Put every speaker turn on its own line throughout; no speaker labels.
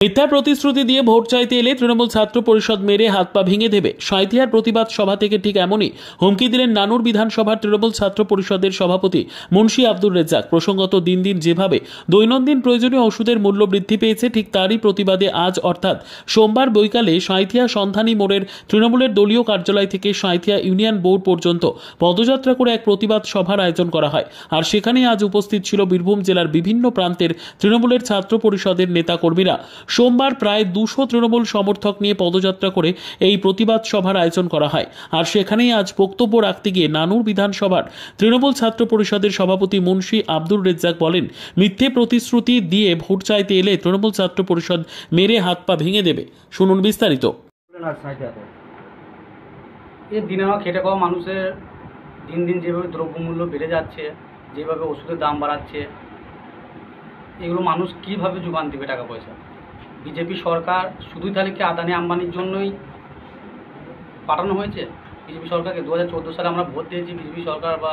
মিথ্যা প্রতিশ্রুতি দিয়ে ভোট চাইতে এলে তৃণমূল ছাত্র পরিষদ মেরে হাত পা ভেঙে দেবে। সাঁইথিয়ার প্রতিবাদ সভা থেকে ঠিক এমনই হুমকি দিলেন নানুর বিধানসভার তৃণমূল ছাত্র পরিষদের সভাপতি মুন্সি আব্দুর রেজ্জাক। প্রসঙ্গত দিন দিন যেভাবে দৈনন্দিন প্রয়োজনীয় ওষুধের মূল্য বৃদ্ধি পেয়েছে, ঠিক তারই প্রতিবাদে আজ অর্থাৎ সোমবার বৈকালে সাঁইথিয়া সন্ধানী মোড়ের তৃণমূলের দলীয় কার্যালয় থেকে সাঁইথিয়া ইউনিয়ন বোর্ড পর্যন্ত পদযাত্রা করে এক প্রতিবাদ সভার আয়োজন করা হয়। আর সেখানে আজ উপস্থিত ছিল বীরভূম জেলার বিভিন্ন প্রান্তের তৃণমূলের ছাত্র পরিষদের নেতাকর্মীরা। সোমবার প্রায় 200 তৃণমূল সমর্থক নিয়ে পদযাত্রা করে এই প্রতিবাদ সভার আয়োজন করা হয়। আর সেখানেই আজ বক্তব্য রাখতে গিয়ে নানুর বিধানসভার তৃণমূল ছাত্র পরিষদের সভাপতি মুন্সি আব্দুর রেজ্জাক বলেন, মিথ্যে প্রতিশ্রুতি দিয়ে ভোট চাইতে এলে তৃণমূল ছাত্র পরিষদ মেরে হাত পা ভেঙে দেবে। শুনুন বিস্তারিত।
এই দিনে খেটে খাওয়া মানুষের দিন দিন যেভাবে দ্রব্যমূল্য বেড়ে যাচ্ছে, যেভাবে ওষুধের দাম বাড়াচ্ছে, এগুলো মানুষ কীভাবে যোগান দেবে টাকা পয়সা? বিজেপি সরকার শুধুই তাহলে কি আদানি আম্বানির জন্যই পাঠানো হয়েছে? বিজেপি সরকারকে 2014 সালে আমরা ভোট দিয়েছি বিজেপি সরকার বা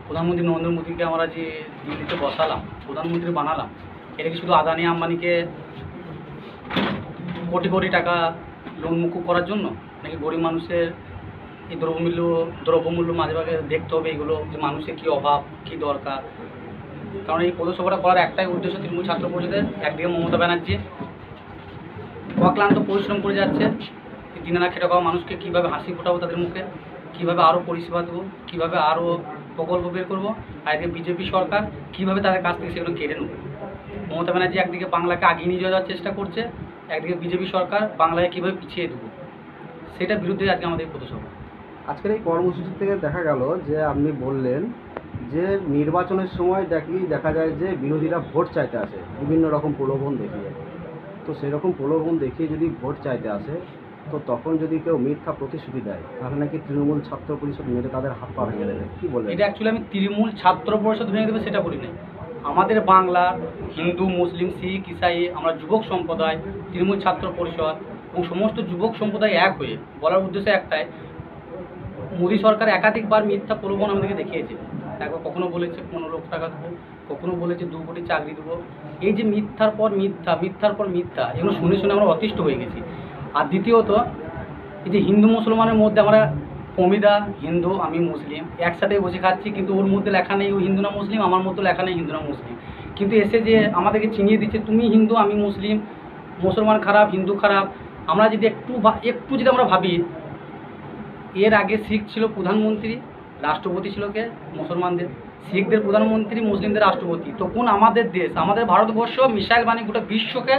প্রধানমন্ত্রী নরেন্দ্র মোদীকে আমরা যে দিল্লিতে বসালাম, প্রধানমন্ত্রী বানালাম, এটা কি শুধু আদানি আম্বানিকে কোটি কোটি টাকা লোন মুকুব করার জন্য, নাকি গরিব মানুষের এই দ্রব্যমূল্য মাঝে মাঝে দেখতে হবে এগুলো যে মানুষের কী অভাব, কী দরকার? কারণ এই পৌরসভাটা করার একটাই উদ্দেশ্য তৃণমূল ছাত্র পরিষদের। একদিকে মমতা ব্যানার্জি অক্লান্ত পরিশ্রম করে যাচ্ছে, দিনে না খেটে খাওয়া মানুষকে কীভাবে হাসি ফোটাবো তাদের মুখে, কীভাবে আরও পরিষেবা দেবো, কীভাবে আরও প্রকল্প বের করবো। আর এদিকে বিজেপি সরকার কীভাবে তাদের কাছ থেকে সেগুলো কেড়ে নেব। মমতা ব্যানার্জি একদিকে বাংলাকে আগিয়ে নিয়ে যাওয়ার চেষ্টা করছে, একদিকে বিজেপি সরকার বাংলায় কীভাবে পিছিয়ে দেবো, সেটার বিরুদ্ধে আজকে আমাদের পথসভা।
আজকের এই কর্মসূচি থেকে দেখা গেল যে আপনি বললেন যে নির্বাচনের সময় দেখা যায় যে বিরোধীরা ভোট চাইতে আসে বিভিন্ন রকম প্রলোভন দেখিয়ে। তো সেরকম প্রলোভন দেখিয়ে যদি ভোট চাইতে আসে, তো তখন যদি কেউ মিথ্যা প্রতিশ্রুতি দেয়, তাহলে নাকি তৃণমূল ছাত্র পরিষদ মেরে তাদের হাত পা ভেঙে দেবে। কী বলে?
এটা অ্যাকচুয়ালি আমি তৃণমূল ছাত্র পরিষদ ভেঙে দেবে সেটা বলি নাই। আমাদের বাংলার হিন্দু, মুসলিম, শিখ, ইসাই, আমরা যুবক সম্প্রদায়, তৃণমূল ছাত্র পরিষদ এবং সমস্ত যুবক সম্প্রদায় এক হয়ে বলার উদ্দেশ্য একটাই, মোদী সরকার একাধিকবার মিথ্যা প্রলোভন আমাদেরকে দেখিয়েছে। একবার কখনো বলেছে 15 লক্ষ টাকা দেবো, কখনো বলেছে 2 কোটি চাকরি দেবো। এই যে মিথ্যার পর মিথ্যা, মিথ্যার পর মিথ্যা, এগুলো শুনে শুনে আমরা অতিষ্ঠ হয়ে গেছি। আর দ্বিতীয়ত, এই যে হিন্দু মুসলমানের মধ্যে আমরা প্রমিদা হিন্দু, আমি মুসলিম, একসাথে বসে খাচ্ছি, কিন্তু ওর মধ্যে লেখা নেই ও হিন্দু না মুসলিম, আমার মধ্যে লেখা নেই হিন্দু না মুসলিম। কিন্তু এসে যে আমাদেরকে চিনিয়ে দিচ্ছে তুমি হিন্দু আমি মুসলিম, মুসলমান খারাপ হিন্দু খারাপ। আমরা যদি একটু যদি আমরা ভাবি, এর আগে শিখ ছিল প্রধানমন্ত্রী, রাষ্ট্রপতি ছিল কে? মুসলমানদের। শিখদের প্রধানমন্ত্রী, মুসলিমদের রাষ্ট্রপতি। তখন আমাদের দেশ, আমাদের ভারতবর্ষ মিসাইল বানিয়ে গোটা বিশ্বকে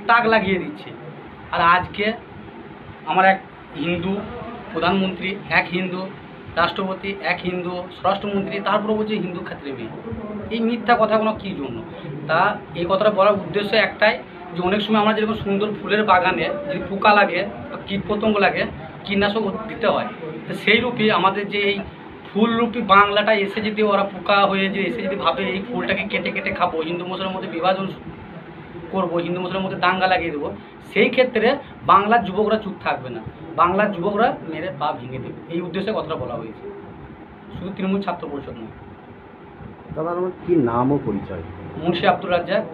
তাক লাগিয়ে দিচ্ছে। আর আজকে আমার এক হিন্দু প্রধানমন্ত্রী, এক হিন্দু রাষ্ট্রপতি, এক হিন্দু স্বরাষ্ট্রমন্ত্রী, তারপরে বলছে হিন্দু ক্ষেত্রে মেয়ে। এই মিথ্যা কথাগুলো কী জন্য? তা এই কথাটা বলার উদ্দেশ্য একটাই, যে অনেক সময় আমরা যেরকম সুন্দর ফুলের বাগানে যদি পোকা লাগে বা কীটপতঙ্গ লাগে, কীটনাশক দিতে হয়। তো সেই রূপে আমাদের যে এই ফুলরূপী বাংলাটা এসে যদি ওরা পোকা হয়ে যে এসে যদি ভাবে এই ফুলটাকে কেটে কেটে খাবো, হিন্দু মুসলমানের মধ্যে বিভাজন করবো, হিন্দু মুসলমানের মধ্যে দাঙ্গা লাগিয়ে দেবো, সেই ক্ষেত্রে বাংলার যুবকরা চুপ থাকবে না, বাংলার যুবকরা মেরে পা ভেঙে দেবে। এই উদ্দেশ্যে কথাটা বলা হয়েছে, শুধু তৃণমূল ছাত্র পরিষদ নয়।
দাদা আমার কী নাম ও পরিচয়?
মুন্সি আব্দুর রাজ্জাক,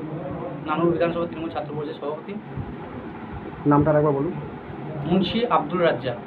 নানুর বিধানসভা তৃণমূল ছাত্র পরিষদ সভাপতি।
নামটা একবার বলুন।
মুন্সি আব্দুর রাজ্জাক।